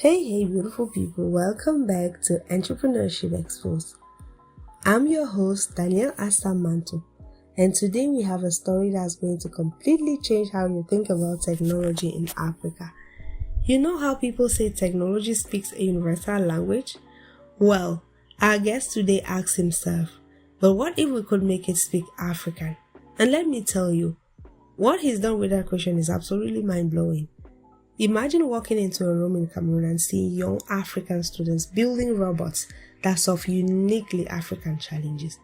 Hey, beautiful people, welcome back to Entrepreneurship Exposed. I'm your host, Danielle Asamanto, and today we have a story that's going to completely change how you think about technology in Africa. You know how people say technology speaks a universal language? Well, our guest today asks himself, but what if we could make it speak African? And let me tell you, what he's done with that question is absolutely mind-blowing. Imagine walking into a room in Cameroon and seeing young African students building robots that solve uniquely African challenges.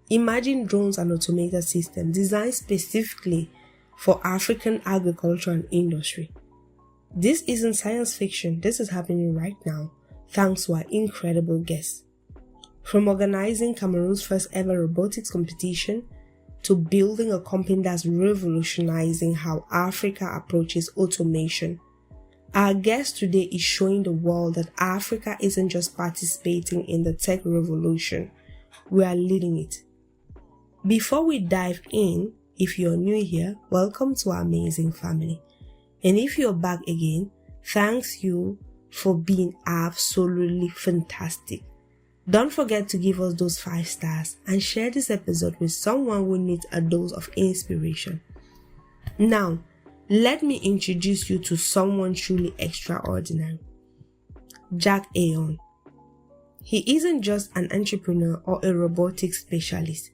Imagine drones and automated systems designed specifically for African agriculture and industry. This isn't science fiction, this is happening right now, thanks to our incredible guests. From organizing Cameroon's first ever robotics competition to building a company that's revolutionizing how Africa approaches automation. Our guest today is showing the world that Africa isn't just participating in the tech revolution, we are leading it. Before we dive in, if you're new here, welcome to our amazing family. And if you're back again, thanks you for being absolutely fantastic. Don't forget to give us those 5 stars and share this episode with someone who needs a dose of inspiration. Now, let me introduce you to someone truly extraordinary. Jacques Eone. He isn't just an entrepreneur or a robotics specialist.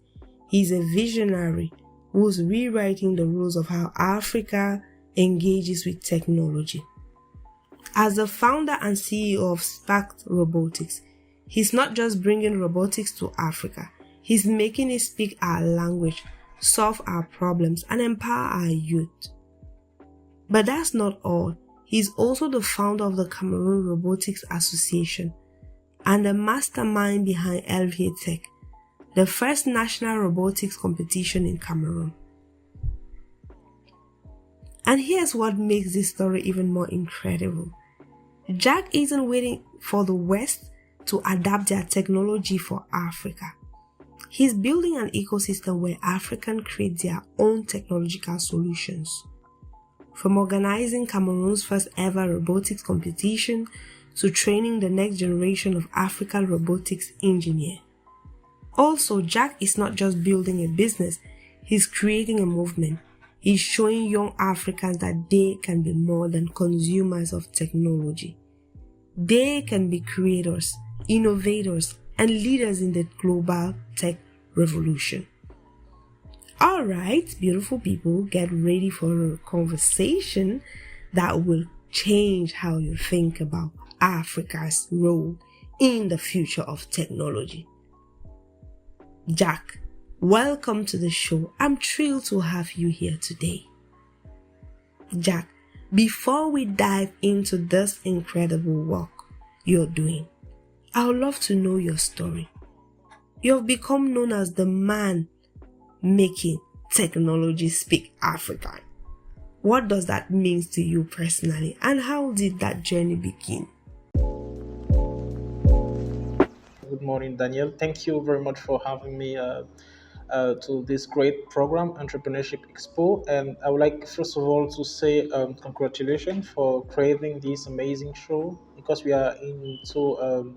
He's a visionary who's rewriting the rules of how Africa engages with technology. As the founder and CEO of Sparte Robotics, he's not just bringing robotics to Africa, he's making it speak our language, solve our problems, and empower our youth. But that's not all. He's also the founder of the Cameroon Robotics Association and the mastermind behind Elviatech, the first national robotics competition in Cameroon. And here's what makes this story even more incredible. Jacques isn't waiting for the West to adapt their technology for Africa. He's building an ecosystem where Africans create their own technological solutions. From organizing Cameroon's first ever robotics competition to training the next generation of African robotics engineers. Also, Jacques is not just building a business, he's creating a movement. He's showing young Africans that they can be more than consumers of technology. They can be creators, innovators, and leaders in the global tech revolution. Alright, beautiful people, get ready for a conversation that will change how you think about Africa's role in the future of technology. Jacques, welcome to the show. I'm thrilled to have you here today. Jacques, before we dive into this incredible work you're doing, I would love to know your story. You have become known as the man making technology speak African. What does that mean to you personally, and how did that journey begin? Good morning, Daniel. Thank you very much for having me to this great program, Entrepreneurship Expo. And I would like, first of all, to say congratulations for creating this amazing show, because we are into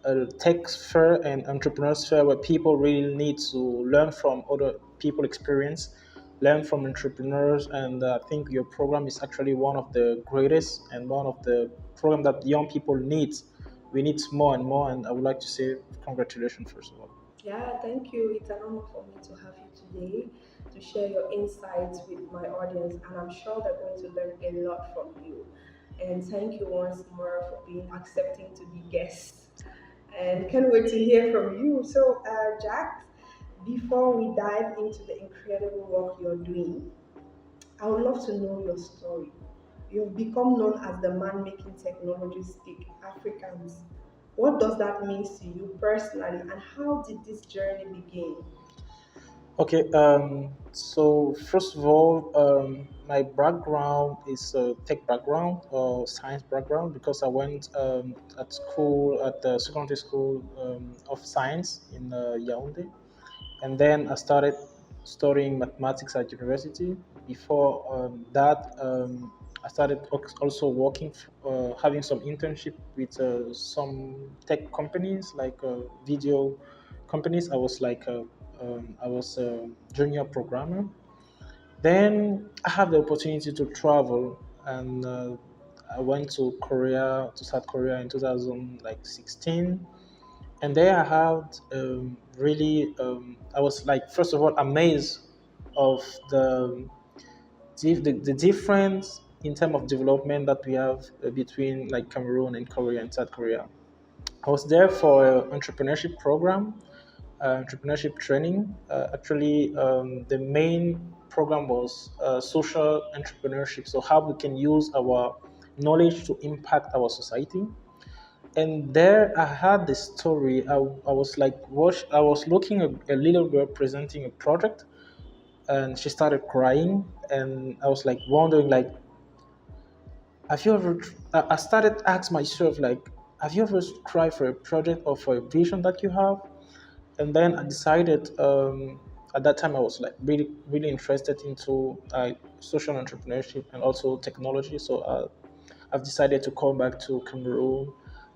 a tech fair and entrepreneurs fair where people really need to learn from other people experience, learn from entrepreneurs. And I think your program is actually one of the greatest and one of the program that young people need. We need more and more, and I would like to say congratulations first of all. Yeah, thank you. It's an honor for me to have you today to share your insights with my audience, and I'm sure they're going to learn a lot from you. And thank you once more for being accepting to be guests. And can't wait to hear from you. So, Jack, before we dive into the incredible work you're doing, I would love to know your story. You've become known as the man making technology speak Africans. What does that mean to you personally, and how did this journey begin? Okay, so first of all, my background is a tech background or science background, because I went at school, at the secondary school of science in Yaoundé, and then I started studying mathematics at university. Before that, I started also working, having some internship with some tech companies like video companies. I was a junior programmer. Then I had the opportunity to travel, and I went to Korea, to South Korea in 2016. And there I had I was like, first of all, amazed of the difference in terms of development that we have between like Cameroon and Korea and South Korea. I was there for an entrepreneurship program, entrepreneurship training. The main program was social entrepreneurship. So how we can use our knowledge to impact our society. And there I had this story. I was like, I was looking at a little girl presenting a project, and she started crying, and I was like wondering, like, have you ever? I started asking myself, like, have you ever cried for a project or for a vision that you have? And then I decided. At that time, I was like really interested into social entrepreneurship and also technology. So I've decided to come back to Cameroon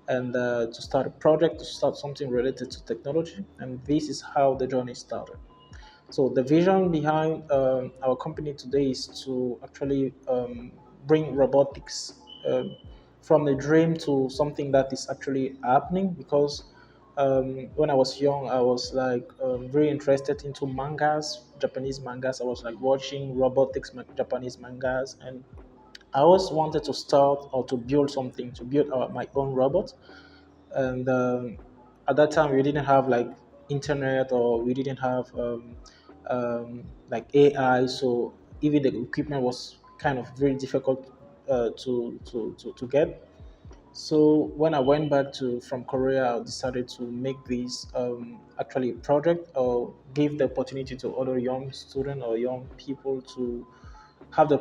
and to start a project, to start something related to technology. And this is how the journey started. So the vision behind our company today is to actually bring robotics from a dream to something that is actually happening. Because when I was young, I was like very interested into mangas, Japanese mangas. I was like watching Japanese mangas, and I always wanted to start or to build something, to build my own robot. And at that time, we didn't have like internet, or we didn't have like AI. So even the equipment was kind of very difficult to get. So when I went back to from Korea, I decided to make this actually project, or give the opportunity to other young students or young people to have the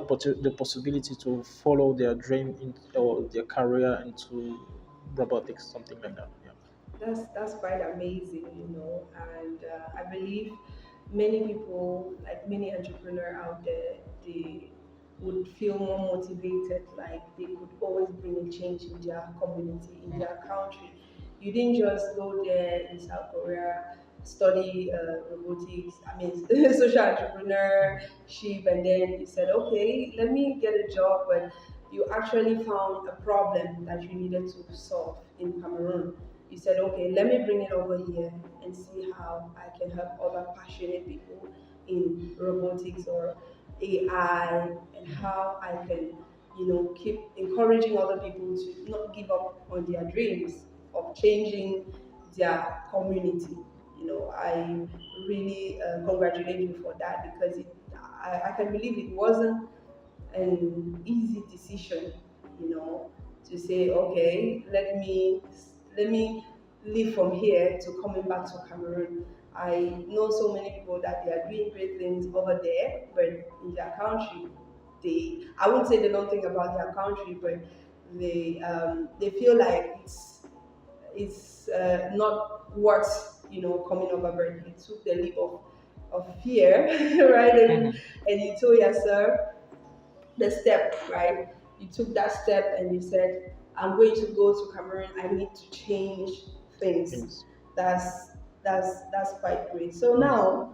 possibility to follow their dream or their career into robotics, something like that. Yeah. That's quite amazing, and I believe many people, like many entrepreneur out there, they would feel more motivated, like they could always bring a change in their community, in their country. You didn't just go there in South Korea, study robotics, I mean social entrepreneurship, and then you said, okay, let me get a job, but you actually found a problem that you needed to solve in Cameroon. You said, okay, let me bring it over here and see how I can help other passionate people in robotics or AI, and how I can, keep encouraging other people to not give up on their dreams of changing their community. I really congratulate you for that, because I can believe it wasn't an easy decision, to say, okay, let me leave from here to coming back to Cameroon. I know so many people that they are doing great things over there, but in their country, I wouldn't say they don't think about their country, but they feel like it's not worth coming over. But you took the leap of fear, right? And you told yourself the step, right? You took that step and you said, I'm going to go to Cameroon. I need to change things. Yes. That's that's quite great. So now,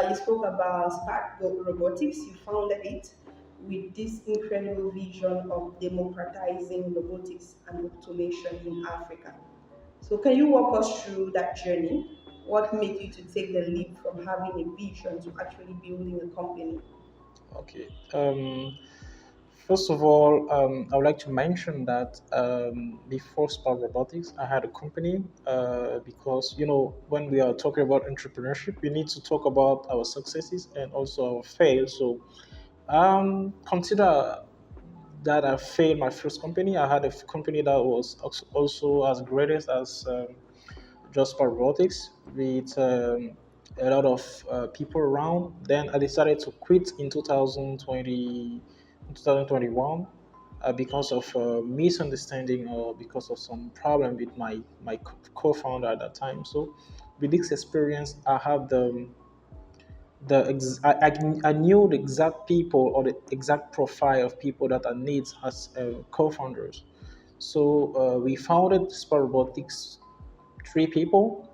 you spoke about Sparte Robotics. You founded it with this incredible vision of democratizing robotics and automation in Africa. So can you walk us through that journey? What made you to take the leap from having a vision to actually building a company? Okay. First of all, I would like to mention that before Spark Robotics, I had a company because, when we are talking about entrepreneurship, we need to talk about our successes and also our fails. So consider that I failed my first company. I had a company that was also as great as just for robotics with a lot of people around. Then I decided to quit in 2021 because of misunderstanding, or because of some problem with my co-founder at that time. So with this experience, I have I knew the exact people or the exact profile of people that I need as co-founders. So we founded Sparte Robotics, three people,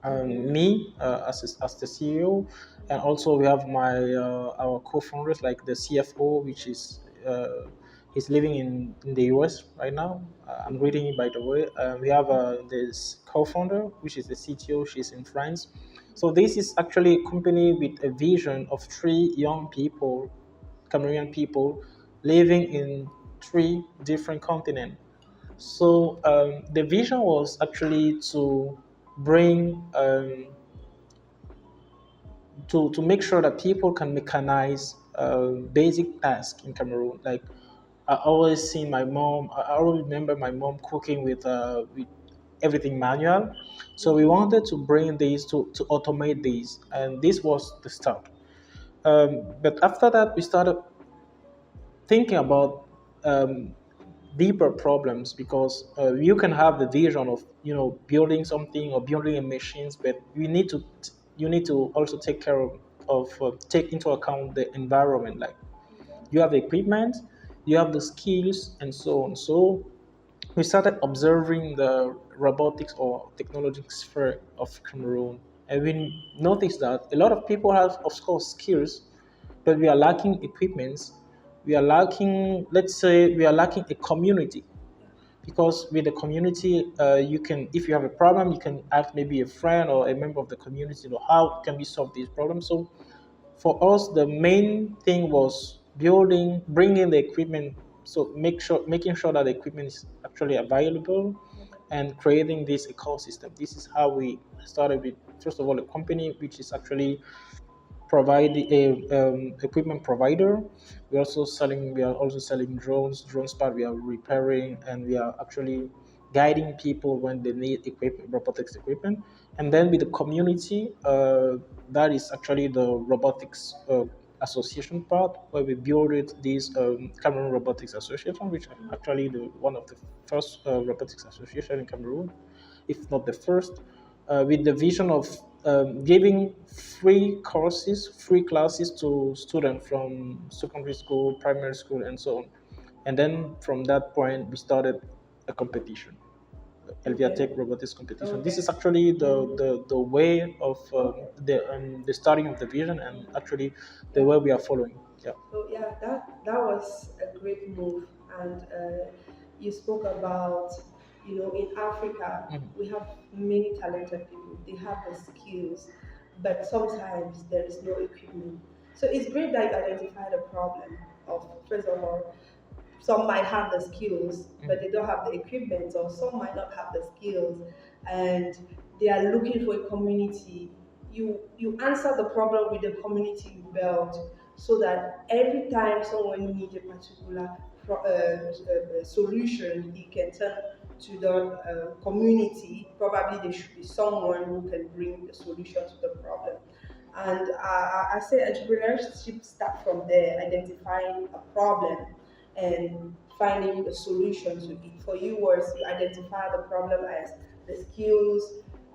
me as the CEO, and also we have my our co-founders like the CFO, which is he's living in the US right now. I'm reading it by the way. We have this co-founder, which is the CTO. She's in France. So this is actually a company with a vision of three young people, Cameroonian people, living in three different continents. So the vision was actually to bring to make sure that people can mechanize basic tasks in Cameroon. Like I always see my mom. I always remember my mom cooking with everything manual. So we wanted to bring these to automate these, and this was the start. But after that, we started thinking about deeper problems because you can have the vision of building something or building a machines, but you need to also take care of take into account the environment. Like you have the equipment, you have the skills, and so on. So we started observing the robotics or technology sphere of Cameroon, and we noticed that a lot of people have, of course, skills, but we are lacking equipments. We are lacking, let's say, we are lacking a community because with the community, you can, if you have a problem, you can ask maybe a friend or a member of the community, how can we solve these problems. So for us, the main thing was bringing the equipment. So making sure that the equipment is actually available and creating this ecosystem. This is how we started with, first of all, a company which is actually provide a equipment provider. We are also selling drones part we are repairing, and we are actually guiding people when they need equipment, robotics equipment. And then with the community, that is actually the robotics association part, where we built this Cameroon Robotics Association, which is actually one of the first robotics association in Cameroon, if not the first, with the vision of giving free classes to students from secondary school, primary school, and so on. And then from that point, we started a competition, Okay. Elviatech robotics competition. This Okay. is actually Mhm. the way of Okay. the starting of the vision, and actually the Yeah. way we are following. Yeah. So yeah, that was a great move, and you spoke about, in Africa Mhm. we have many talented people. They have the skills, but sometimes there is no equipment. So it's great that you identify the problem of, first of all, some might have the skills but Mhm. they don't have the equipment, or some might not have the skills and they are looking for a community. You answer the problem with the community you built, so that every time someone needs a particular solution, he can turn to the community. Probably there should be someone who can bring the solution to the problem. And I say entrepreneurship start from there, identifying a problem and finding a solution to it. For you, was you identify the problem as the skills,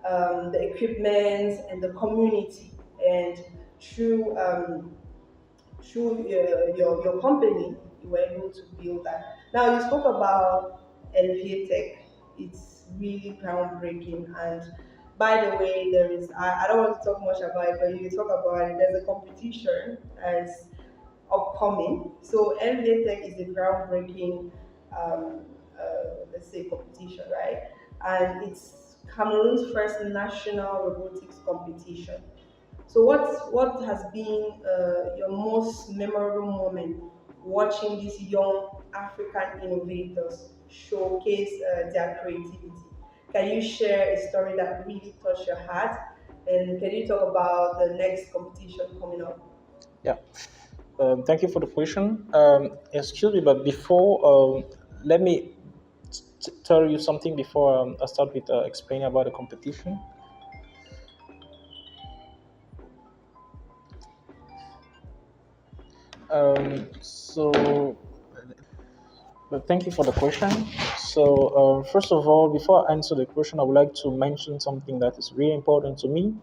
the equipment, and the community. And through your company, you were able to build that. Now, you spoke about Elviatech. It's really groundbreaking. And by the way, I don't want to talk much about it, but you talk about it. There's a competition as upcoming. So Elviatech is a groundbreaking, let's say, competition, right? And it's Cameroon's first national robotics competition. So what has been your most memorable moment watching these young African innovators showcase their creativity? Can you share a story that really touched your heart? And can you talk about the next competition coming up? Yeah. Thank you for the question. Excuse me, but before, let me tell you something before I start with explaining about the competition. So, but thank you for the question. So, first of all, before I answer the question, I would like to mention something that is really important to me.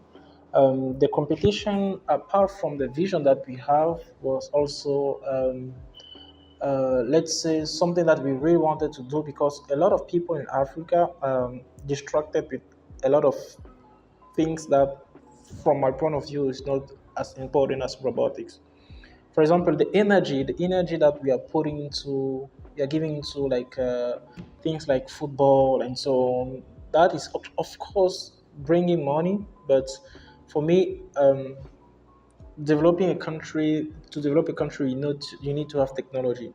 The competition, apart from the vision that we have, was also let's say something that we really wanted to do because a lot of people in Africa distracted with a lot of things that, from my point of view, is not as important as robotics. For example, the energy that we are giving into like things like football and so on. That is of course bringing money, but for me, developing a country to develop a country, you need to have technology.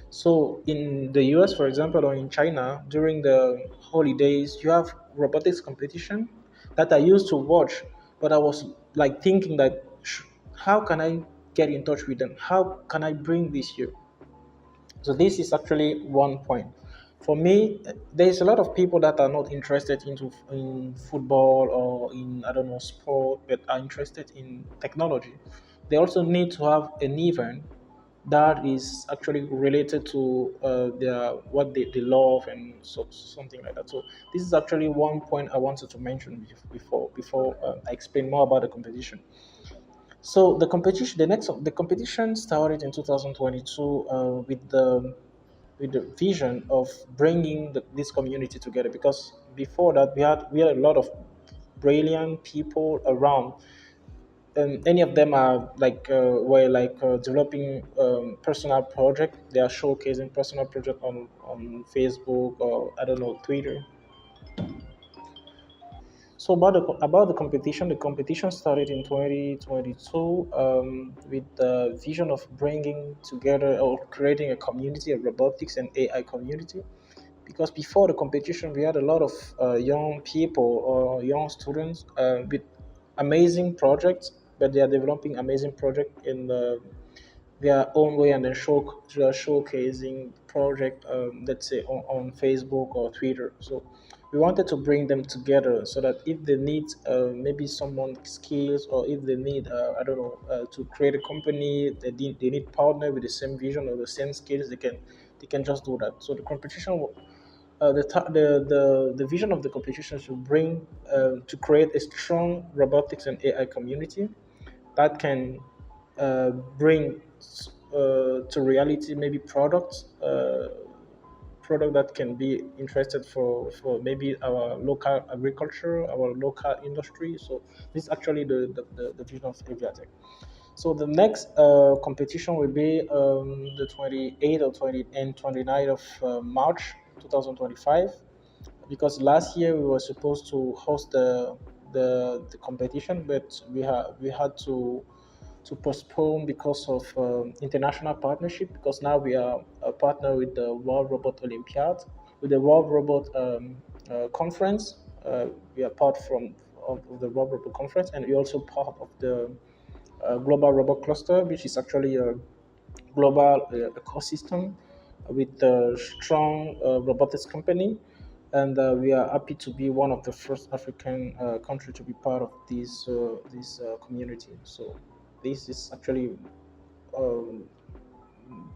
So in the US, for example, or in China, during the holidays, you have robotics competition that I used to watch, but I was like thinking that how can I get in touch with them? How can I bring this here? So this is actually one point. For me, there's a lot of people that are not interested in football or in, I don't know, sport, but are interested in technology. They also need to have an event that is actually related to their what they love and so something like that. So this is actually one point I wanted to mention before Okay. I explain more about the competition. So the competition started in 2022 with the vision of bringing this community together. Because before that, we had a lot of brilliant people around, and any of them are like were like developing personal project. They are showcasing personal project on Facebook or I don't know, Twitter. So the competition started in 2022 with the vision of bringing together or creating a community, a robotics and AI community. Because before the competition, we had a lot of young people or young students with amazing projects, but they are developing amazing project in their own way, and then they are showcasing project, let's say on Facebook or Twitter. So we wanted to bring them together so that if they need maybe someone skills, or if they need I don't know, to create a company, they need partner with the same vision or the same skills, they can just do that. So the competition, the vision of the competition should bring to create a strong robotics and AI community that can bring to reality maybe product that can be interested for maybe our local agriculture, our local industry. So this is actually the vision of Elviatech. So the next competition will be the 28th or 20 and 29th of March 2025, because last year we were supposed to host the competition, but we had to postpone because of international partnership, because now we are a partner with the World Robot Olympiad, with the World Robot Conference. We are part of the World Robot Conference, and we're also part of the Global Robot Cluster, which is actually a global ecosystem with a strong robotics company. And we are happy to be one of the first African country to be part of this community. So this is actually um,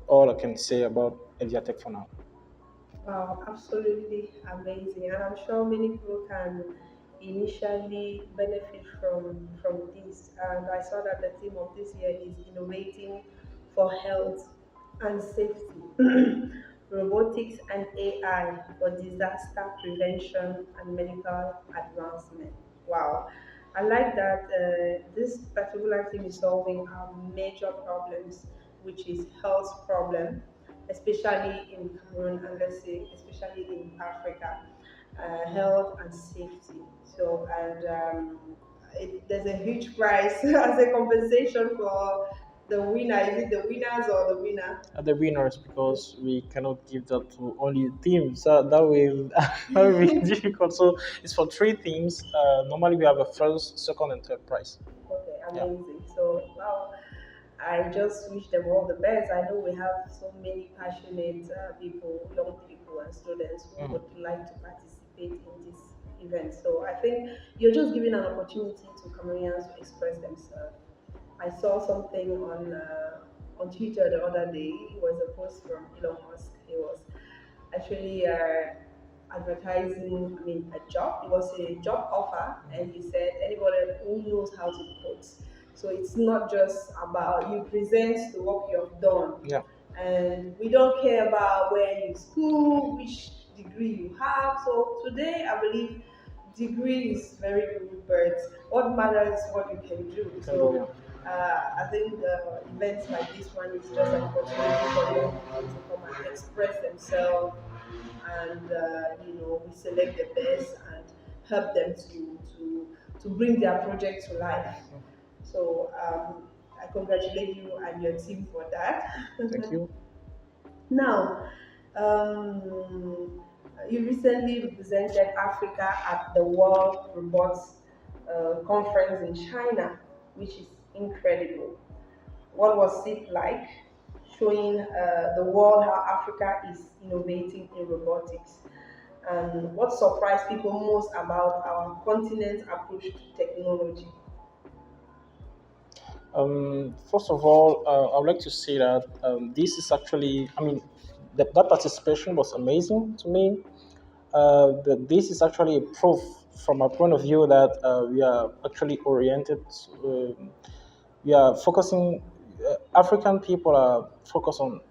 all I can say about Elviatech for now. Wow, absolutely amazing. And I'm sure many people can initially benefit from this. And I saw that the theme of this year is innovating for health and safety. Robotics and AI for disaster prevention and medical advancement. Wow. I like that this particular theme is solving our major problems, which is health problem, especially in Cameroon and let's say especially in Africa, health and safety. So and there's a huge prize as a compensation for the winner. Is it the winners or the winner? The winners, because we cannot give that to only teams. That will that will be difficult. So it's for three teams. Normally we have a first, second, and third prize. Okay, Yeah. amazing. So wow, I just wish them all the best. I know we have so many passionate people, young people, and students who Mhm. would like to participate in this event. So I think you're just giving an opportunity to Cameroonians to express themselves. I saw something on Twitter the other day. It was a post from Elon Musk. He was actually advertising, I mean, a job. It was a job offer, and he said anybody who knows how to code. So it's not just about you present the work you have done, Yeah. and we don't care about where you school, which degree you have. So today, I believe degree is very good, but what matters is what you can do. Can do, yeah. So I think events like this one is just an opportunity for young people to come and express themselves, and we select the best and help them to bring their project to life. So I congratulate you and your team for that. Thank you. Now, you recently represented Africa at the World Robots Conference in China, which is incredible. What was it like showing the world how Africa is innovating in robotics? And what surprised people most about our continent's approach to technology? First of all, I would like to say that this is actually, I mean, that participation was amazing to me. This is actually a proof from a point of view that we are actually oriented, we are focusing, African people are focused on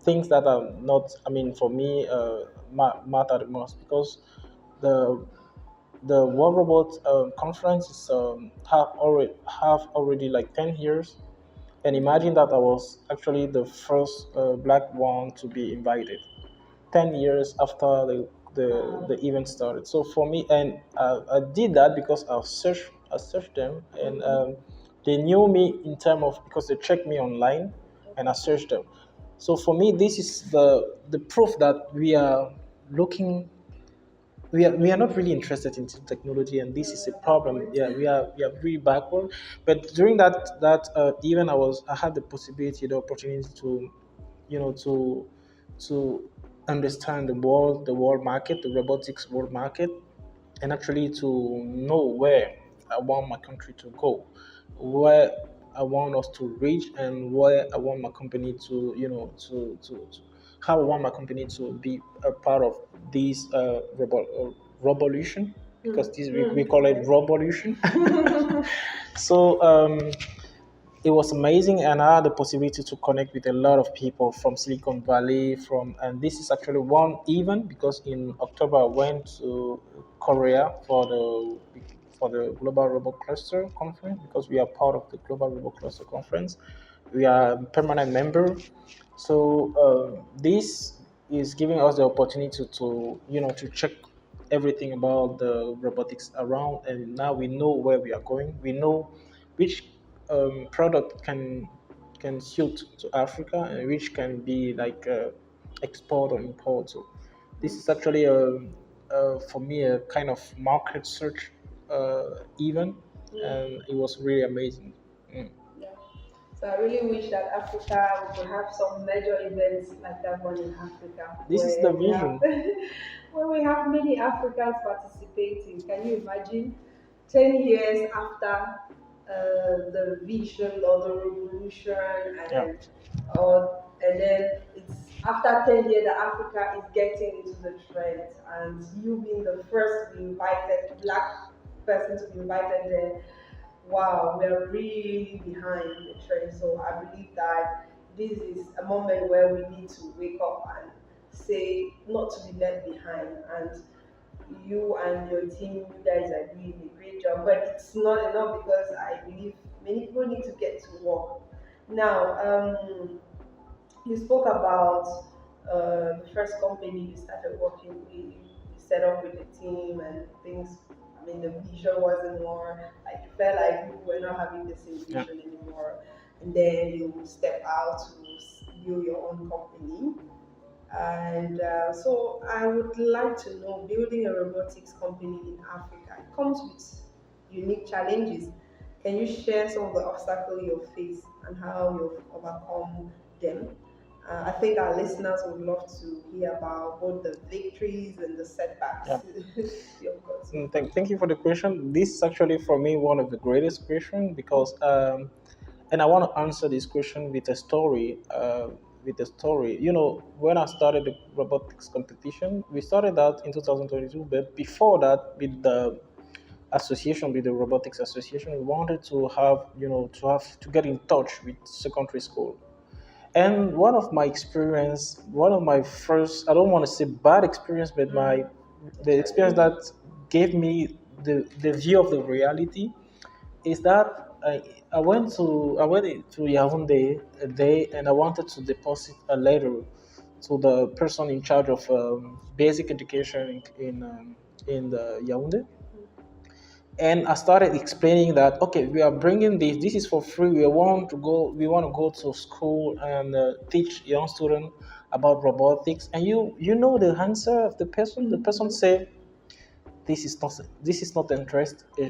things that are not, I mean, for me, matter the most because the the World Robot conference is, have already like 10 years, and imagine that I was actually the first black one to be invited. 10 years after the event started. So for me, and I did that because I searched them, and they knew me in terms of because they checked me online, and I searched them. So for me, this is the proof that looking we are not really interested in technology, and this is a problem. Yeah, we are really backward. But during that even I had the possibility, the opportunity to, to understand the world market, the robotics world market, and actually to know where I want my country to go, where I want us to reach, and where I want my company to, to how I want my company to be a part of this revolution, because this we call it revolution. So it was amazing, and I had the possibility to connect with a lot of people from Silicon Valley. And this is actually one event because in October I went to Korea for the Global Robot Cluster Conference, because we are part of the Global Robot Cluster Conference. We are a permanent member, so this is giving us the opportunity to check everything about the robotics around, and now we know where we are going. We know which product can suit to Africa, and which can be like export or import. So this is actually for me a kind of market search event, and it was really amazing. Mm. Yeah. So I really wish that Africa we could have some major events like that one in Africa This is the where we have vision. where we have many Africans participating. Can you imagine 10 years after the vision or the revolution, Yeah. and then it's after 10 years that Africa is getting into the trend, and you being the first to be invited, black person to be invited there. Wow, we're really behind the trend. So I believe that this is a moment where we need to wake up and say not to be left behind. And you and your team, you guys are doing a great job. But it's not enough because I believe many people need to get to work. Now, you spoke about the first company you started working with, you set up with the team and things. I mean, the vision wasn't more like you felt like you were not having the same Yeah. vision anymore. And then you step out to build your own company. And so I would like to know building a robotics company in Africa, it comes with unique challenges. Can you share some of the obstacles you've faced and how you've overcome them? I think our listeners would love to hear about both the victories and the Yeah. setbacks you've got so far. Thank you for the question. This is actually for me one of the greatest questions because, and I want to answer this question with a story. with the story. When I started the robotics competition, we started that in 2022, but before that, with the association, with the Robotics Association, we wanted to have, to get in touch with secondary school. And one of my first, I don't want to say bad experience, but the experience that gave me the view of the reality is that I went to Yaoundé a day, and I wanted to deposit a letter to the person in charge of basic education in the Yaoundé. And I started explaining that, okay, we are bringing this. This is for free. We want to go to school and teach young students about robotics. And you know the answer of the person. The person said, this is not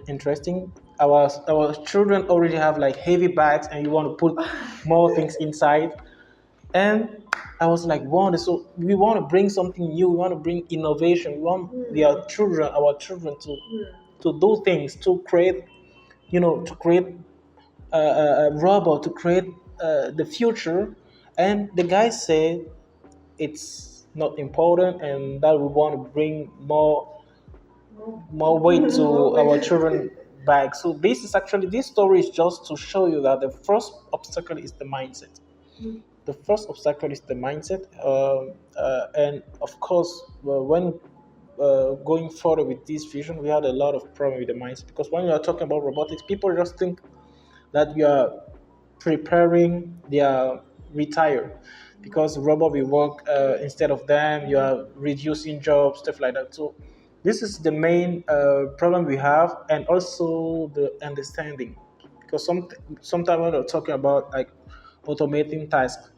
interesting. Our children already have like heavy bags, and you want to put more things inside. And I was like, wow, so we want to bring something new. We want to bring innovation. We want our children to do things, to create, a robot, to create the future. And the guy said it's not important, and that we want to bring more weight to our children back. So this story is just to show you that the first obstacle is the mindset. The first obstacle is the mindset, and of course, when going further with this vision, we had a lot of problem with the mindset, because when we are talking about robotics, people just think that you are preparing their retire, because robot will work instead of them. You are reducing jobs, stuff like that. So this is the main problem we have, and also the understanding, because sometimes when we're talking about like automating tasks,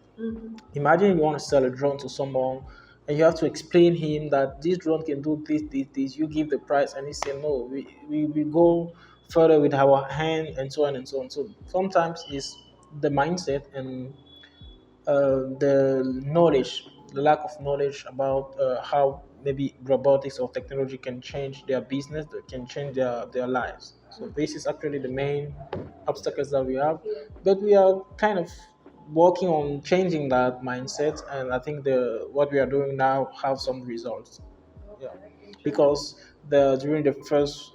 imagine you want to sell a drone to someone, and you have to explain him that this drone can do this. You give the price, and he say no. We go further with our hand, and so on and so on. So sometimes it's the mindset and the knowledge, the lack of knowledge about how maybe robotics or technology can change their business, that can change their lives. So this is actually the main obstacles that we have, but we are kind of working on changing that mindset, and I think the what we are doing now have some results. Yeah, because the during the first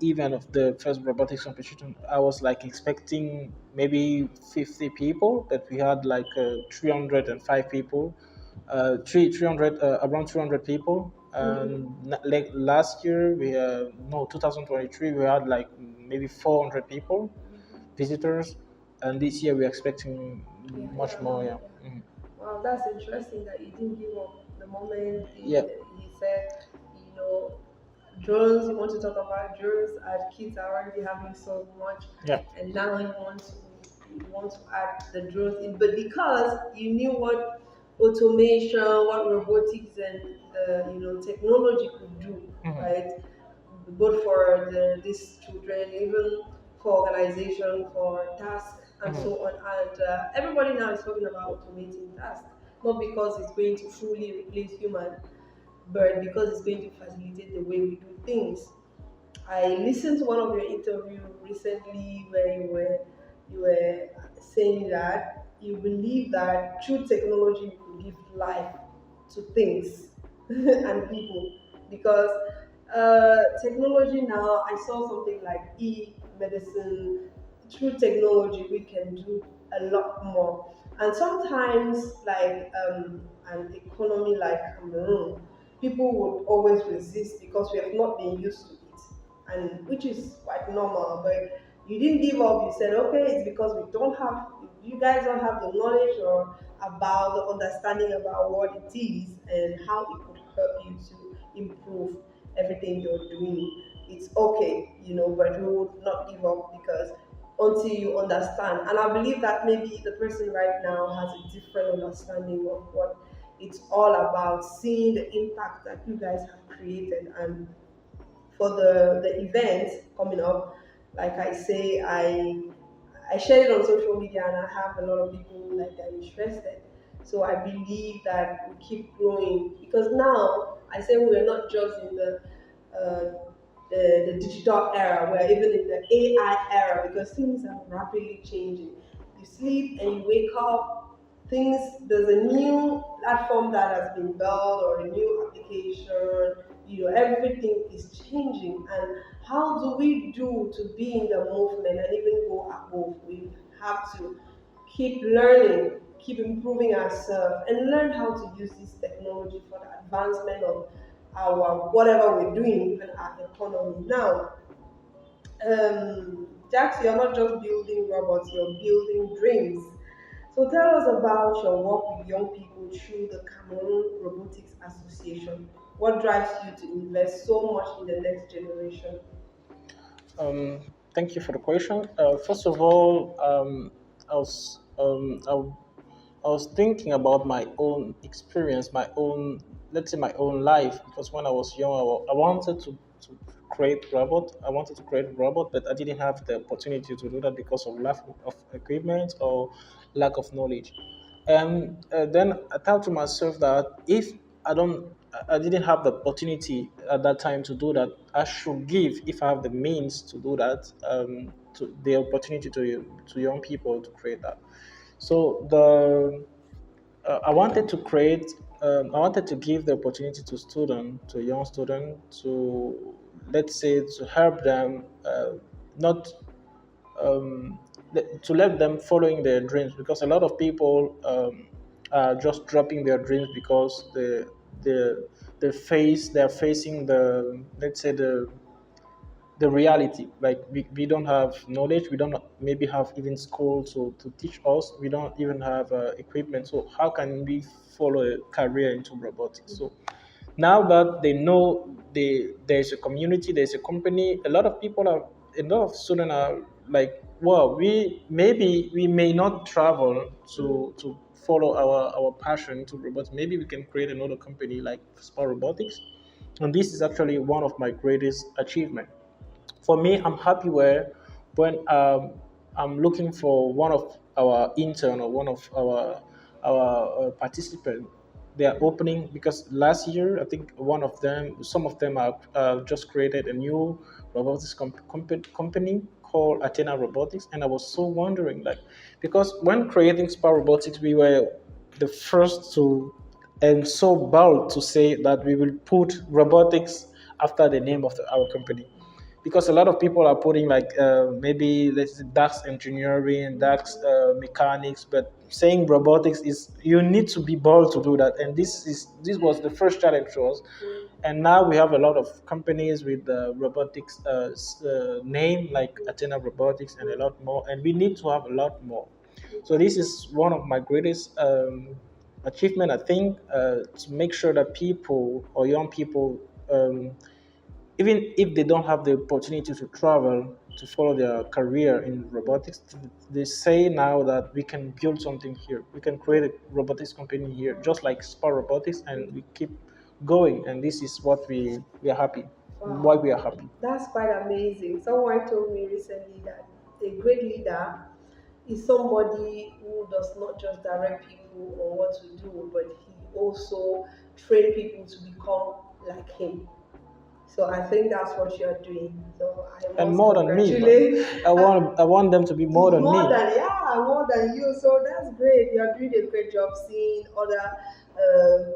event of the first robotics competition, I was like expecting maybe 50 people, but we had like 305 people, 300 around 300 people. And like last year, we no 2023, we had like maybe 400 people, visitors, and this year we're expecting much more. Yeah. Mhm. Wow, that's interesting that you didn't give up the moment Yeah. he said, you know, drones. You want to talk about drones, and kids are already having so much, Yeah. and now you want to add the drones in, but because you knew what automation, what robotics, and technology could do, Mhm. right? Both for these children, even for organization, for tasks, and Mhm. so on. And everybody now is talking about automating tasks, not because it's going to fully replace human, but because it's going to facilitate the way we do things. I listened to one of your interview recently where you were saying that you believe that through technology we could give life to things and people, because technology now, I saw something like e-medicine. Through technology we can do a lot more, and sometimes like an economy like Cameroon, people would always resist because we have not been used to it, and which is quite normal. But you didn't give up. You said, okay, it's because we don't have, you guys don't have the knowledge or about the understanding about what it is and how it could help you to improve everything you're doing. It's okay, but we would not give up, because until you understand. And I believe that maybe the person right now has a different understanding of what it's all about, seeing the impact that you guys have created. And for the event coming up, like I say, I share it on social media, and I have a lot of people like that interested. So I believe that we keep growing, because now I say we're not just in uh, the digital era, we're even in the AI era, because things are rapidly changing. You sleep and you wake up, things, there's a new platform that has been built or a new application, everything is changing. And how do we do to be in the movement and even go above? We have to keep learning, keep improving ourselves, and learn how to use this technology for the advancement of our whatever we're doing, even our economy. Now, Jax, you're not just building robots, you're building dreams. So tell us about your work with young people through the Cameroon Robotics Association. What drives you to invest so much in the next generation? Thank you for the question. First of all, I was I was thinking about my own experience, my own, let's say, my own life. Because when I was young, I wanted to create robot. I wanted to create a robot, but I didn't have the opportunity to do that because of lack of equipment or lack of knowledge. And then I thought to myself that if I didn't have the opportunity at that time to do that, I should give, if I have the means to do that, to the opportunity to young people to create that. So I wanted to create. I wanted to give the opportunity to to young student, to, let's say, to help them, not to let them following their dreams, because a lot of people are just dropping their dreams because they're facing the, let's say, the reality. Like, we don't have knowledge, we don't maybe have even school to teach us, we don't even have equipment, so how can we follow a career into robotics? So now that they know there's a community, there's a company, a lot of students are like, well, we may not travel to follow our passion to robots. Maybe we can create another company like Sparte Robotics, and this is actually one of my greatest achievements. For me, I'm happy where when I'm looking for one of our intern or one of our participant, they are opening, because last year I think some of them have just created a new robotics company called Athena Robotics, and I was so wondering, like, because when creating Spa Robotics, we were the first to, and so bold to say that we will put robotics after the name of our company, because a lot of people are putting like, maybe let's say DAX engineering, DAX mechanics, but saying robotics is, you need to be bold to do that, and this was the first challenge to us. And now we have a lot of companies with the robotics name like Athena Robotics and a lot more, and we need to have a lot more. So this is one of my greatest achievement, I think, to make sure that people or young people, even if they don't have the opportunity to travel to follow their career in robotics, they say now that we can build something here. We can create a robotics company here, just like Spa Robotics, and we keep going. And this is what we are happy. Why we are Wow, happy. that's quite amazing. Someone told me recently that a great leader is somebody who does not just direct people on what to do, but he also train people to become like him. So I think that's what you're doing. So I And must more than me, man. congratulate. I want them to be more than More me. than, yeah, more than you. So that's great. You're doing a great job seeing other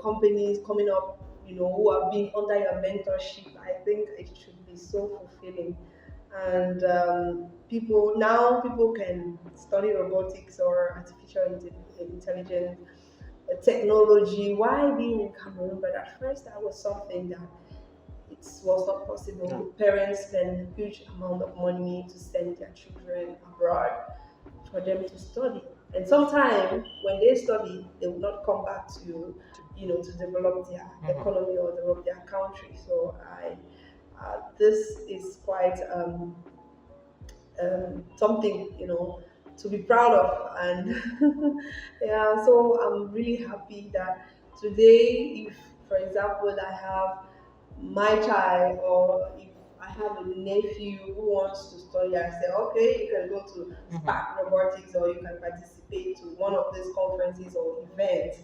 companies coming up, who are being under your mentorship. I think it should be so fulfilling. And people can study robotics or artificial intelligence, technology, while being in Cameroon. But at first, that was something that it was not Yeah. possible. Parents spend huge amount of money to send their children abroad for them to study. And sometimes when they study, they will not come back to develop their Mhm. economy or develop their country. So this is quite something to be proud of. And yeah, so I'm really happy that today, if for example I have my child, or if I have a nephew who wants to study, I say, okay, you can go to Mhm. Sparte Robotics, or you can participate to one of these conferences or events.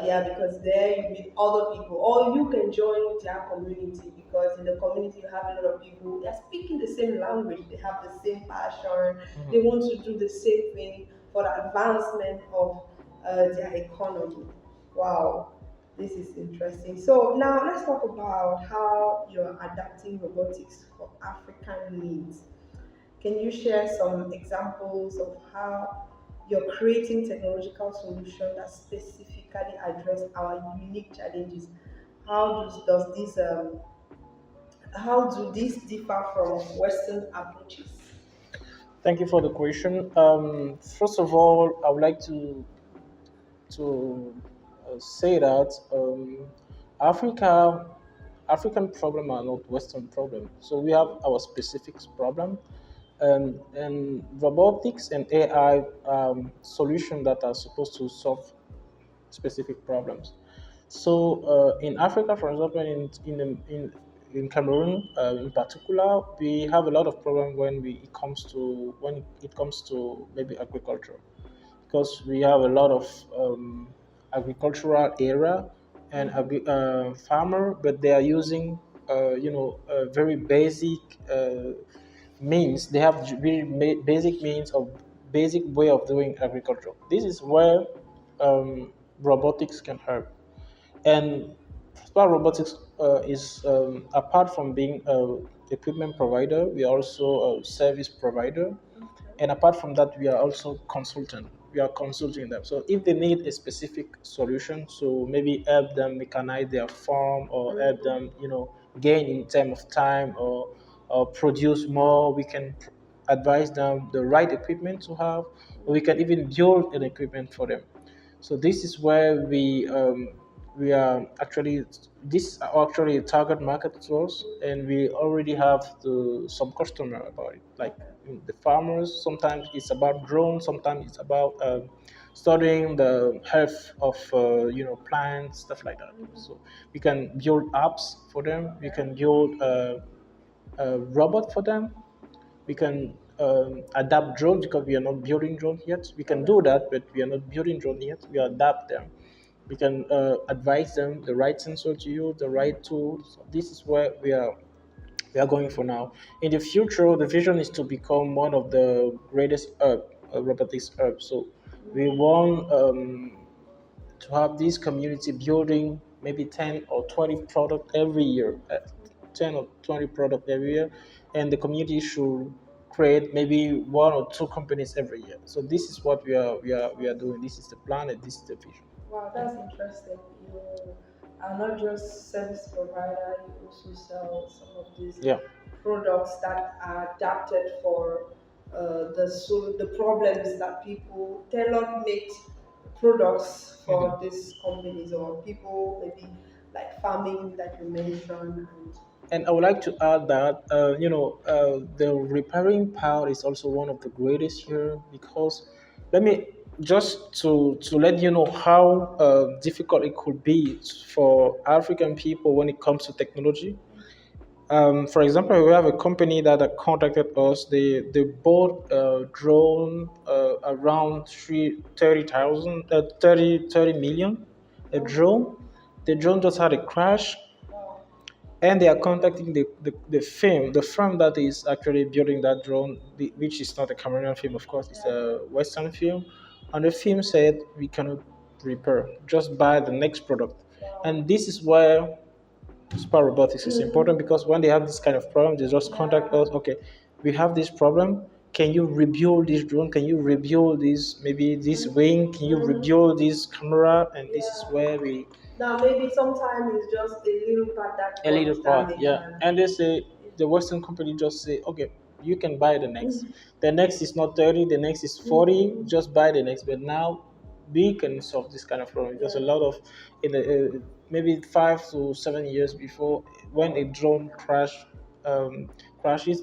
Yeah, because there you meet other people, or you can join their community, because in the community you have a lot of people that are speaking the same language, they have the same passion, they Mhm. want to do the same thing for the advancement of their economy. Wow, this is interesting. So now let's talk about how you're adapting robotics for African needs. Can you share some examples of how you're creating technological solutions that specifically address our unique challenges? Does this how do these differ from Western approaches? Thank you for the question. First of all, I would like to say that Africa African problem are not Western problem. So we have our specific problem, and robotics and AI solution that are supposed to solve specific problems. So in Africa, for example, in Cameroon in particular, we have a lot of problem when it comes to maybe agriculture, because we have a lot of agricultural area and farmer, but they are using very basic means. They have very basic means of basic way of doing agriculture. This is where robotics can help. And Sparte Robotics is apart from being a equipment provider, we are also a service provider, and apart from that, we are also consultant. We are consulting them. So if they need a specific solution, so maybe help them mechanize their farm or help them, gain in terms of time or produce more, we can advise them the right equipment to have, or we can even build an equipment for them. So this is where we are actually this are actually a target market to us, and we already have some customer about it. Like the farmers, sometimes it's about drones, sometimes it's about studying the health of plants, stuff like that. So we can build apps for them. We can build a robot for them. We can adapt drones because we are not building drones yet. We can do that, but we are not building drones yet. We adapt them. We can advise them the right sensor to use, the right tools. So this is where we are going for now. In the future, the vision is to become one of the greatest robotics hubs. So we want to have this community building maybe 10 or 20 product every year, 10 or 20 product every year, and the community should create maybe one or two companies every year. So this is what we are doing. This is the plan and this is the vision. Wow, that's interesting. You are not just service provider, you also sell some of these Yeah. products that are adapted for the problems that people tailor made products for these companies or people maybe like farming that you mentioned and And I would like to add that the repairing power is also one of the greatest here, because let me just to let you know how difficult it could be for African people when it comes to technology. For example, we have a company that contacted us. They bought a drone around 30,000, 30 million, a drone. The drone just had a crash, wow. and they are contacting the firm that is actually building that drone, which is not a Cameroonian firm, of course, it's a Western firm. And the firm said, we cannot repair, just buy the next product. And this is where Spar Robotics is important, because when they have this kind of problem, they just contact us. Okay, we have this problem. Can you rebuild this drone? Can you rebuild this, maybe this wing? Can you rebuild this camera? And this is where we Now maybe sometimes it's just a little part that a little got part, damaged yeah. and And they say the Western company just say, okay, you can buy the next. The next is not 30, the next is 40. Just buy the next. But now we can solve this kind of problem, because a lot of in the maybe 5 to 7 years before, when a drone um, crashes,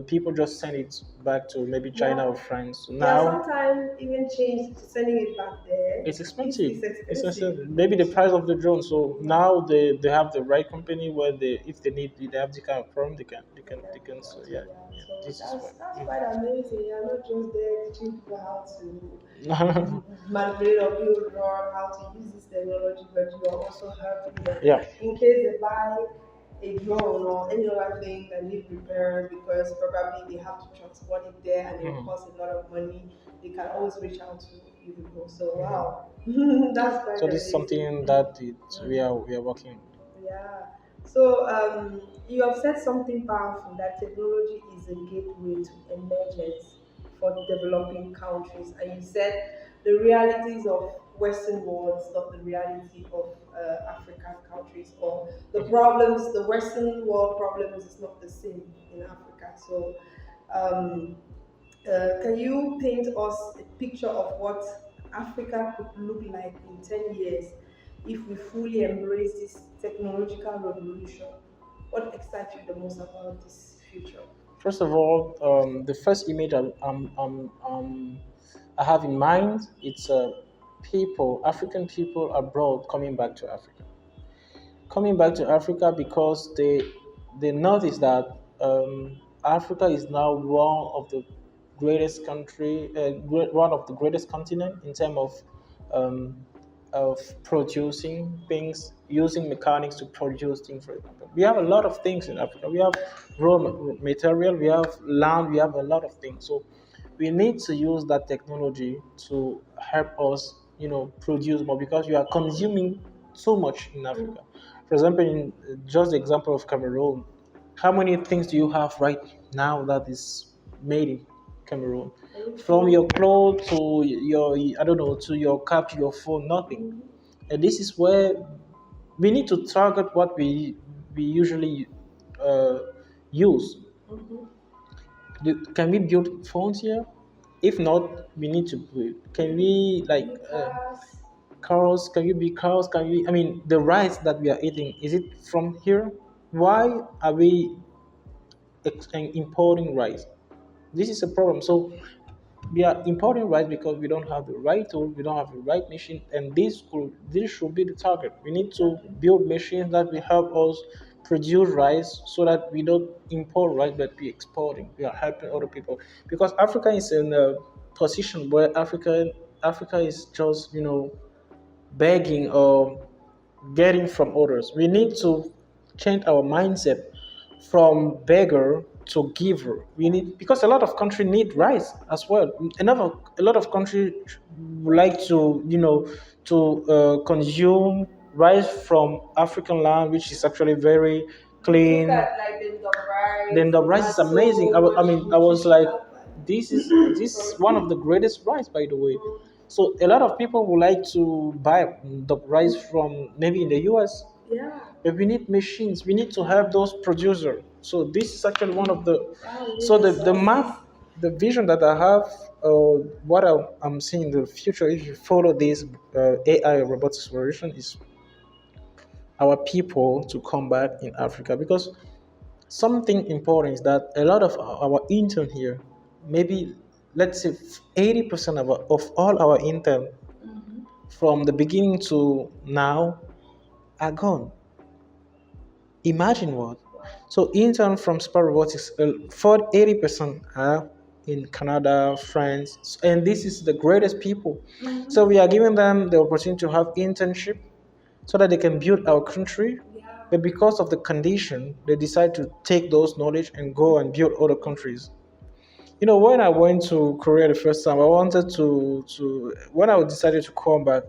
people just send it back to maybe China or yeah. France. So Yeah, now sometimes even change to sending it back there. it's expensive. It's It's expensive. expensive. Maybe the price of the drone. So now they have the right company where if they have the kind of problem, they can. So yeah, yeah. So This is that's what. quite amazing. You're not just there teaching people how to Mm. manipulate or build or how to use this technology, but you're also helping them Yeah. in case they buy a drone or any other thing that need repairs because probably they have to transport it there and it will Mhm. cost a lot of money. They can always reach out to Beautiful. So Mhm. wow, that's quite So this is amazing. something that Mm. we are working. Yeah. So you have said something powerful that technology is a gateway to emergence for developing countries, and you said the realities of Western world is not the reality of African countries, or the problems, the Western world problems is not the same in Africa. So um, can you paint us a picture of what Africa could look like in 10 years if we fully embrace this technological revolution? What excites you the most about this future? First of all, the first image I have in mind, it's people, African people abroad coming back to Africa. Coming back to Africa because they notice that Africa is now one of the greatest continent in terms um, of producing things, using mechanics to produce things. For example, we have a lot of things in Africa. We have material, we have land, we have a lot of things. So we need to use that technology to help us, produce more because we are consuming so much in Africa. For example, in just the example of Cameroon, how many things do you have right now that is made in Cameroon? From your clothes to your, I don't know, to your cap, to your phone, nothing. And this is where we need to target what we usually uh, use. Can we build phones here? If not, we need to build. Can we like cars? Can we be cars? Can we? I mean, the rice that we are eating is it from here? Why are we importing rice? This is a problem. So we are importing rice because we don't have the right tool, we don't have the right machine, and this should be the target. We need to Exactly. build machines that will help us produce rice so that we don't import rice but we exporting. We are helping other people because Africa is in a position where Africa is just begging or getting from others. We need to change our mindset from beggar to giver. We need because a lot of country need rice as well. A lot of country would like to consume rice from African land, which is actually very Look clean. at like the dog rice. Then the It rice is has amazing. so much I was like, nutritional this is value. one of the greatest rice, by the way. So a lot of people would like to buy the rice from maybe in the US, Yeah. but we need machines. We need to have those producers. So this is actually one of the. Wow, we need So the resources. map, the vision that I have, what I'm seeing in the future, if you follow this AI robotics revolution, is our people to come back in Africa because something important is that a lot of our intern here, maybe let's say 80% of all our intern from the beginning to now are gone. Imagine what. So intern from Sparte Robotics, for 80% are in Canada, France, and this is the greatest people. So we are giving them the opportunity to have internship so that they can build our country. Yeah. But because of the condition, they decide to take those knowledge and go and build other countries. When I went to Korea the first time, I wanted to when I decided to come back,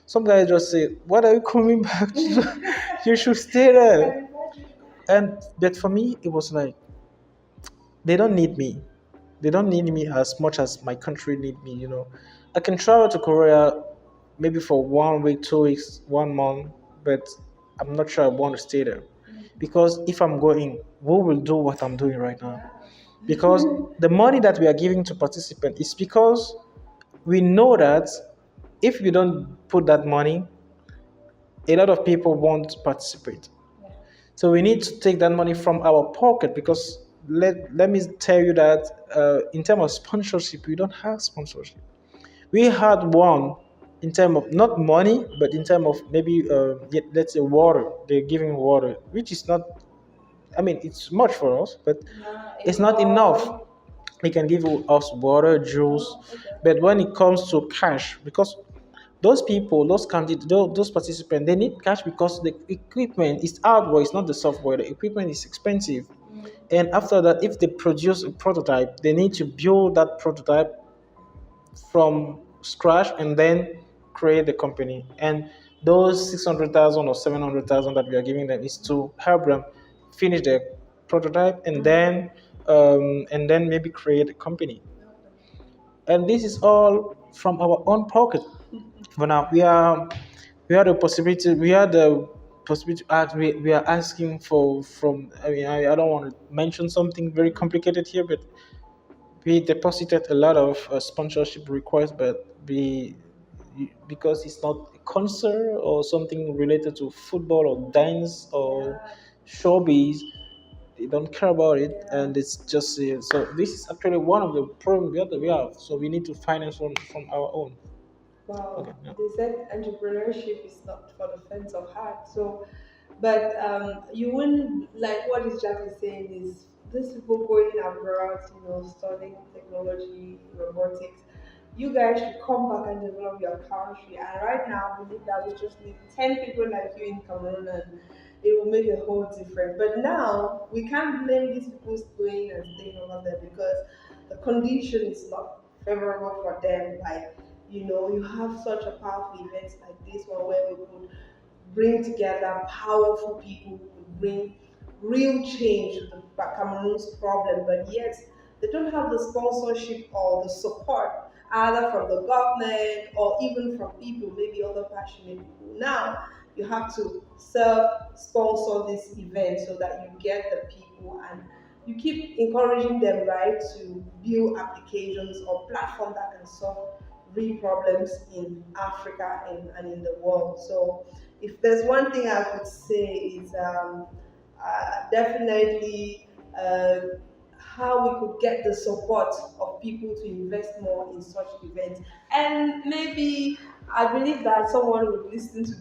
some guy just said, "What are you coming back to? You should stay there." And but for me, it was like they don't need me. They don't need me as much as my country need me. I can travel to Korea maybe for 1 week, 2 weeks, 1 month, but I'm not sure I want to stay there because if I'm going, who will do what I'm doing right now? Because the money that we are giving to participants is because we know that if we don't put that money, a lot of people won't participate. So we need to take that money from our pocket because let me tell you that in terms of sponsorship, we don't have sponsorship. We had one in terms of not money, but in terms of maybe let's say water. They're giving water, which is not. I mean, it's much for us, but Yeah, it's a not enough. ball. They can give us water, juice, Oh, okay. but when it comes to cash, because those people, those candidates, those participants, they need cash because the equipment is hardware, it's not the software. The equipment is expensive. And after that, if they produce a prototype, they need to build that prototype from scratch and then create the company. And those 600,000 or 700,000 that we are giving them is to help them finish their prototype and then maybe create a company. And this is all from our own pocket. But now we are the possibility to ask we are asking for from I mean I don't want to mention something very complicated here, but we deposited a lot of sponsorship requests, but we because it's not a concert or something related to football or dance or showbiz, they don't care about it, and it's just so this is actually one of the problems we have. So we need to finance from our own. Okay, Wow, yeah. they said entrepreneurship is not for the faint of heart. So, but you wouldn't like what this Jack is saying is these people going abroad, studying technology, robotics. You guys should come back and develop your country. And right now, we believe that we just need 10 people like you in Cameroon, and it will make a whole difference. But now we can't blame these people going and staying over there because the condition is not favorable for them. Like, you have such a powerful event like this one where we could bring together powerful people who could bring real change to the Cameroon's problem, but yet they don't have the sponsorship or the support either from the government or even from people, maybe other passionate people. Now you have to self-sponsor this event so that you get the people and you keep encouraging them, right, to build applications or platforms that can solve real problems in Africa and in the world. So, if there's one thing I could say is definitely how we could get the support of people to invest more in such events. And maybe I believe that someone would listen to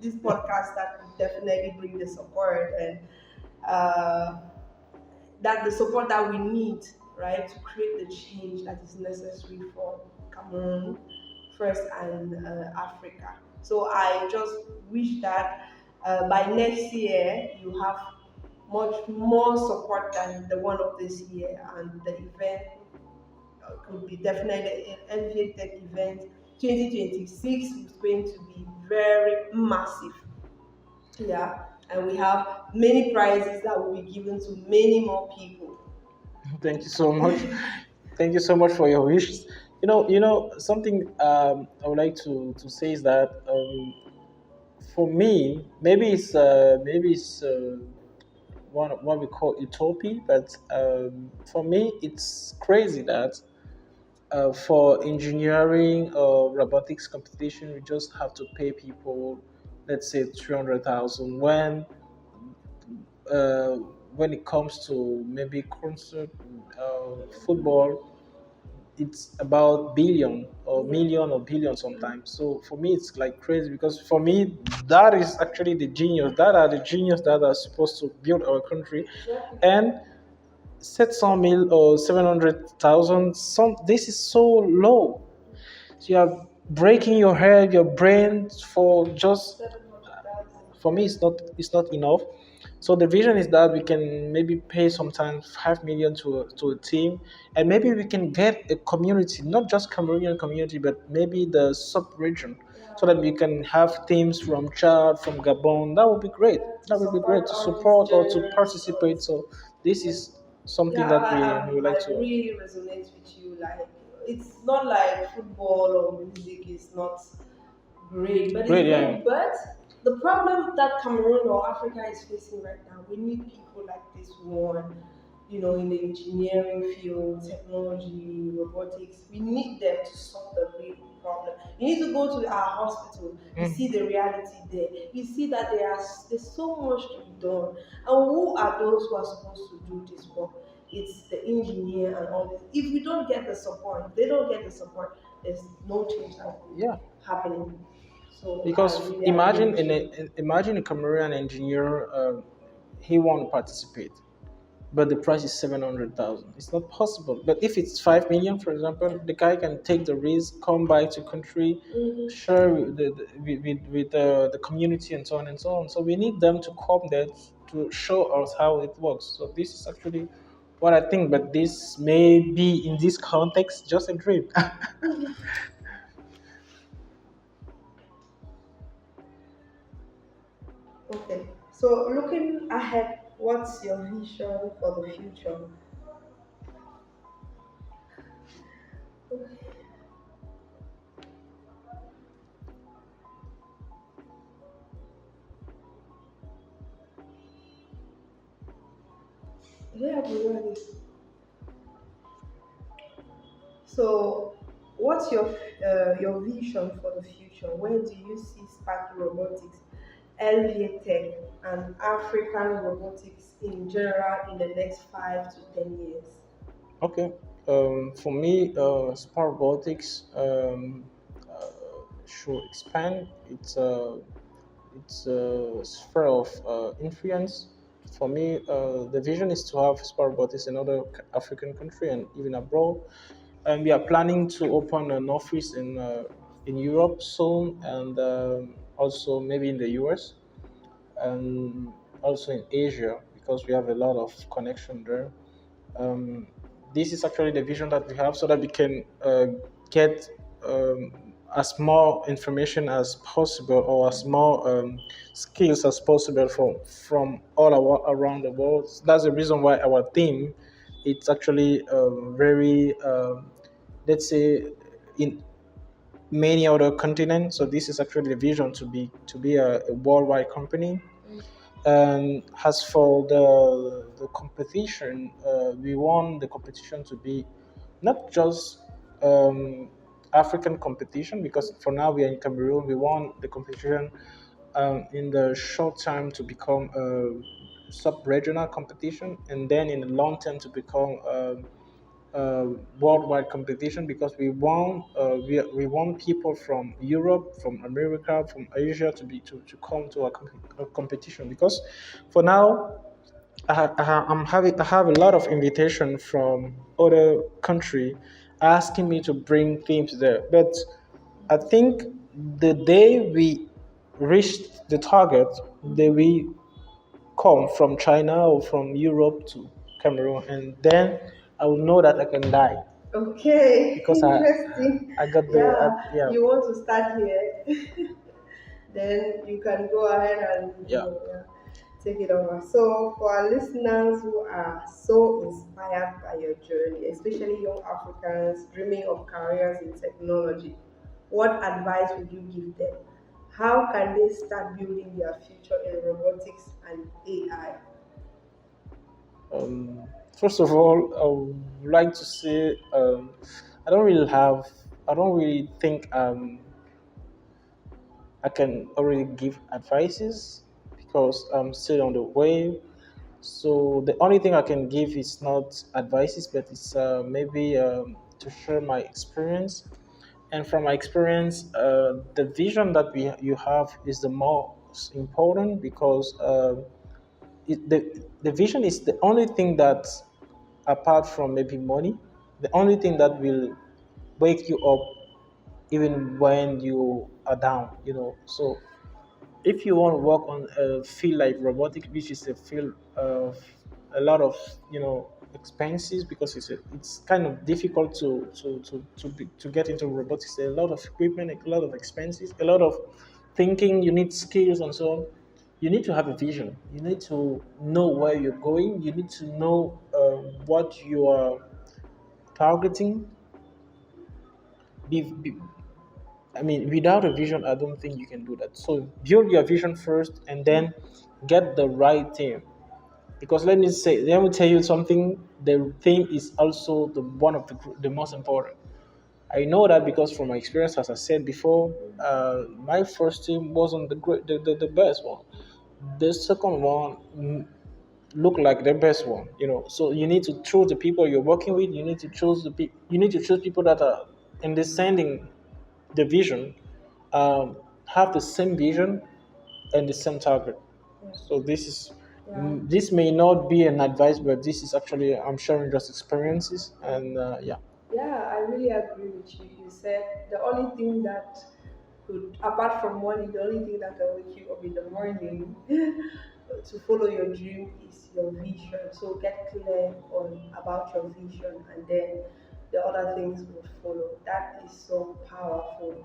this podcast that would definitely bring the support and uh, that the support that we need, right, to create the change that is necessary for Cameroon first and Africa. So I just wish that by next year you have much more support than the one of this year, and the event could be definitely an Elviatech event. 2026 is going to be very massive, yeah, and we have many prizes that will be given to many more people. Thank you so much. Thank you so much for your wishes. Something I would like to say is that for me, maybe it's what we call utopia, but for me, it's crazy that for engineering or robotics competition, we just have to pay people, let's say 300,000. Uh, when it comes to maybe concert, football, it's about billion or Yeah. million or billion sometimes. So for me, it's like crazy because for me, that is actually the genius. That are the genius that are supposed to build our country, Exactly. and set some mil or 700,000. Some this is so low. So you are breaking your head, your brain for just 700,000. for me it's not enough. So the vision is that we can maybe pay sometimes 5 million to a team, and maybe we can get a community, not just Cameroonian community, but maybe the sub region, so that we can have teams from Chad, from Gabon. That would be great. Yeah, to That would be support great to all these support or to journeys. participate. So this Yeah, is something yeah, that we would like I to. really resonate with you. Like, it's not like football or music is not great, but it's Great, great. yeah. But the problem that Cameroon or Africa is facing right now, we need people like this one, in the engineering field, technology, robotics. We need them to solve the real problem. You need to go to our hospital. You see the reality there. You see that there's so much to be done. And who are those who are supposed to do this work? It's the engineer and all this. If we don't get the support, if they don't get the support, there's no change that will be Yeah, happening. So I because really agree with you. imagine a Cameroonian engineer, he won't participate, but the price is 700,000. It's not possible. But if it's 5 million, for example, the guy can take the risk, come back to country, Mhm. share with the community and so on and so on. So we need them to come there to show us how it works. So this is actually what I think. But this may be in this context just a dream. Okay. So looking ahead, what's your vision for the future? Yeah, really. So, what's your vision for the future? Where do you see Sparte Robotics, Elviatech, and African robotics in general in the next 5 to 10 years? Okay. For me, Spar Robotics should expand its sphere of influence. For me, the vision is to have Spar Robotics in other African country and even abroad. And we are planning to open an office in Europe soon, and also maybe in the US, and also in Asia because we have a lot of connection there. um, this is actually the vision that we have so that we can get as more information as possible or as more skills as possible from around the world. That's the reason why our team it's actually very let's say in many other continents. So this is actually the vision to be a worldwide company. And as for the competition, we want the competition to be not just um, African competition because for now we are in Cameroon. We want the competition in the short term to become a sub-regional competition, and then in the long term to become uh, worldwide competition because we want people from Europe, from America, from Asia to come to our competition because for now I have a lot of invitation from other country asking me to bring teams there, but I think the day we reached the target, they will come from China or from Europe to Cameroon, and then I will know that I can die Okay, because interesting. I got the Yeah, yeah you want to start here, then you can go ahead and yeah. yeah, take it over. So, for our listeners who are so inspired by your journey, especially young Africans dreaming of careers in technology, what advice would you give them? How can they start building their future in robotics and AI? First of all, I would like to say I don't really think I can already give advices because I'm still on the way. So the only thing I can give is not advices, but it's maybe to share my experience. And from my experience, the vision that you have is the most important because the vision is the only thing that, apart from maybe money, the only thing that will wake you up even when you are down. So if you want to work on a field like robotics, which is a field of a lot of expenses because it's kind of difficult to get into robotics. There are a lot of equipment, a lot of expenses, a lot of thinking. You need skills and so on. You need to have a vision. You need to know where you're going. You need to know what you are targeting. Be, I mean, without a vision, I don't think you can do that. So build your vision first, and then get the right team. Because let me tell you something. The team is also one of the most important. I know that because from my experience, as I said before, my first team wasn't the best one. The second one looked like the best one. So you need to choose the people you're working with. You need to choose people that are understanding the vision, have the same vision and the same target. Yeah, So yeah. this may not be an advice, but this is actually I'm sharing just experiences, and yeah. Yeah, I really agree with you. You said the only thing that could, apart from money, the only thing that can wake you up in the morning to follow your dream is your vision. So get clear on about your vision, and then the other things will follow. That is so powerful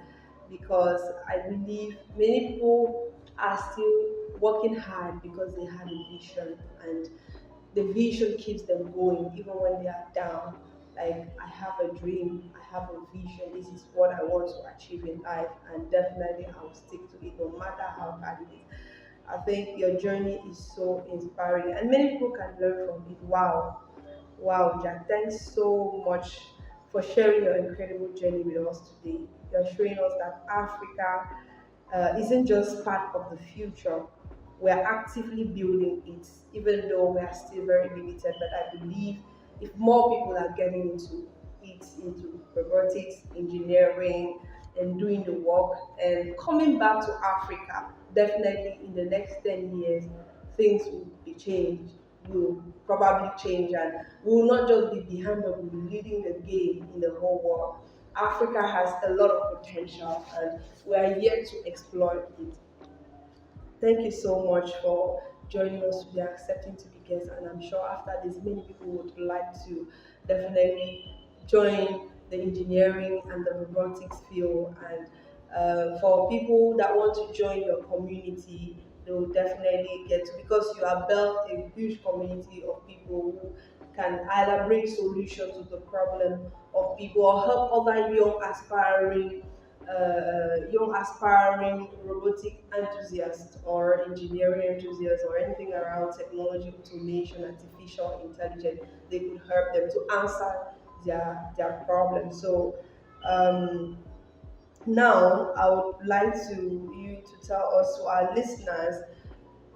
because I believe many people are still working hard because they had a vision, and the vision keeps them going even when they are down. Like, I have a dream, I have a vision, this is what I want to achieve in life, and definitely I will stick to it no matter how hard it is. I think your journey is so inspiring and many people can learn from it. Wow. Wow, Jack, thanks so much for sharing your incredible journey with us today. You're showing us that Africa isn't just part of the future, we're actively building it, even though we are still very limited. But I believe if more people are getting into it, into robotics, engineering, and doing the work and coming back to Africa, definitely in the next 10 years, things will be changed, will probably change, and we will not just be behind, but we'll be leading the game in the whole world. Africa has a lot of potential, and we are yet to exploit it. Thank you so much for joining us today, accepting to be guests, and I'm sure after this, many people would like to definitely join the engineering and the robotics field. And for people that want to join your community, they will definitely get to, because you have built a huge community of people who can either bring solutions to the problem of people or help other young aspiring robotic enthusiasts or engineering enthusiasts or anything around technology, automation, artificial intelligence. They could help them to answer their problems. So um, now I would like to you to tell us, to our listeners,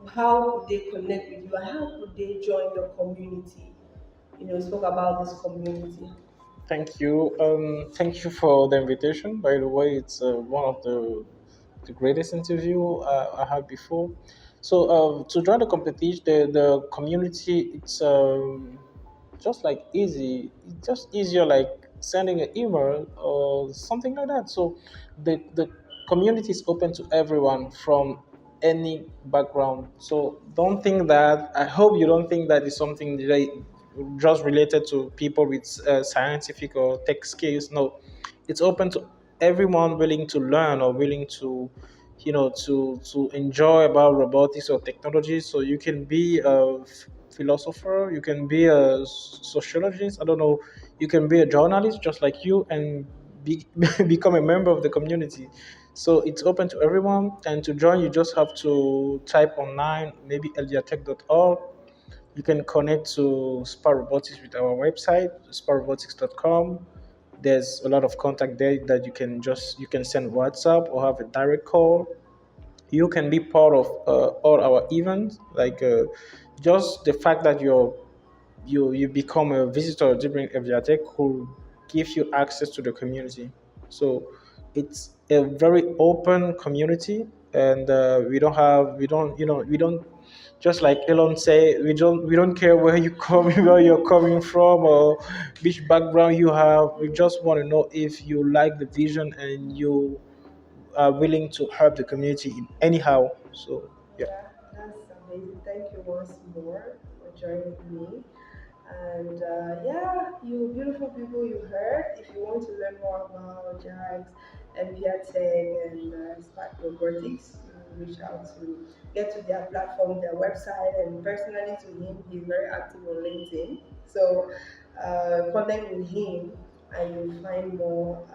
how could they connect with you and how could they join your community? Spoke about this community. Thank you. Thank you for the invitation. By the way, it's one of the greatest interview I had before. So to join the competition, the community, it's just like easy. It's just easier like sending an email or something like that. So the community is open to everyone from any background. So don't think that. I hope you don't think that is something that just related to people with scientific or tech skills. No, it's open to everyone willing to learn or willing to, to enjoy about robotics or technology. So you can be a philosopher, you can be a sociologist. I don't know. You can be a journalist just like you and be, become a member of the community. So it's open to everyone. And to join, you just have to type online, maybe elviatech.org. You can connect to Sparte Robotics with our website, sparrobotics.com. There's a lot of contact there that you can send WhatsApp or have a direct call. You can be part of all our events, like just the fact that you become a visitor during Elviatech who gives you access to the community. So it's a very open community, and we don't, just like Elon say, we don't care where you come where you're coming from or which background you have. We just want to know if you like the vision and you are willing to help the community in anyhow. So yeah. Yeah, that's amazing. Thank you once more for joining me. And yeah, you beautiful people, you heard. If you want to learn more about Jacques, Elviatech, and Sparte Robotics, you reach out to get to their platform, their website, and personally to him, he's very active on LinkedIn. So connect with him and you'll find more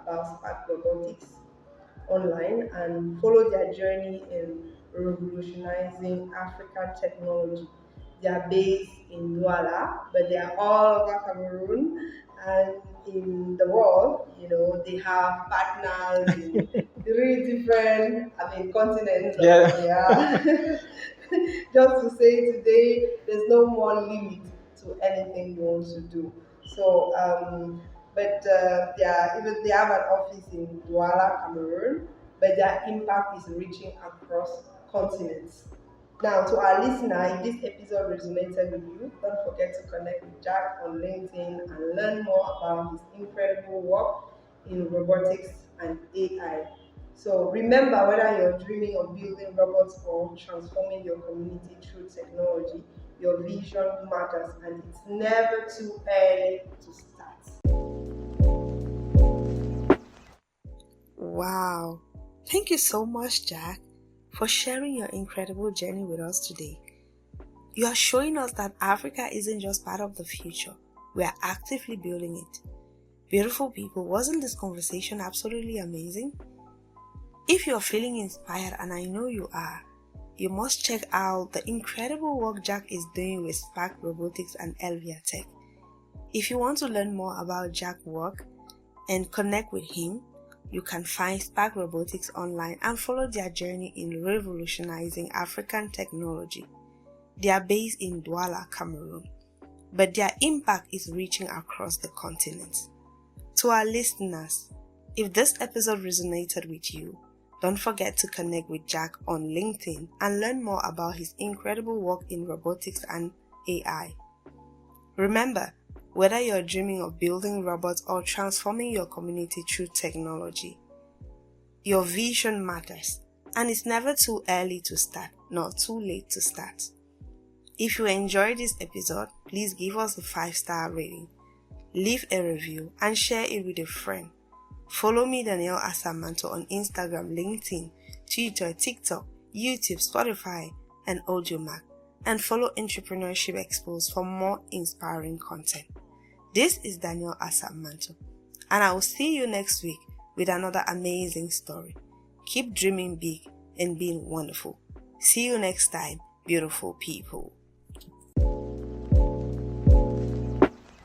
about Sparte Robotics online and follow their journey in revolutionizing African technology. They are based in Douala, but they are all over Cameroon and in the world. They have partners in three different, continents, Yeah. or they are. Just to say today, there's no more limit to anything you want to do. So, but yeah, even they have an office in Douala, Cameroon, but their impact is reaching across continents. Now, to our listener, if this episode resonated with you, don't forget to connect with Jack on LinkedIn and learn more about his incredible work in robotics and AI. So remember, whether you're dreaming of building robots or transforming your community through technology, your vision matters and it's never too early to start. Wow. Thank you so much, Jack, for sharing your incredible journey with us today. You are showing us that Africa isn't just part of the future, we are actively building it. Beautiful people, wasn't this conversation absolutely amazing? If you are feeling inspired, and I know you are, you must check out the incredible work Jacques is doing with Sparte Robotics and Elviatech. If you want to learn more about Jacques' work and connect with him, you can find Sparte Robotics online and follow their journey in revolutionizing African technology. They are based in Douala, Cameroon, but their impact is reaching across the continent. To our listeners, if this episode resonated with you, don't forget to connect with Jacques on LinkedIn and learn more about his incredible work in robotics and AI. Remember, whether you're dreaming of building robots or transforming your community through technology, your vision matters, and it's never too early to start, nor too late to start. If you enjoyed this episode, please give us a 5-star rating, leave a review, and share it with a friend. Follow me, Danielle Asamanto, on Instagram, LinkedIn, Twitter, TikTok, YouTube, Spotify, and Audiomack. And follow Entrepreneurship Exposed for more inspiring content. This is Danielle Asamanto, and I will see you next week with another amazing story. Keep dreaming big and being wonderful. See you next time, beautiful people.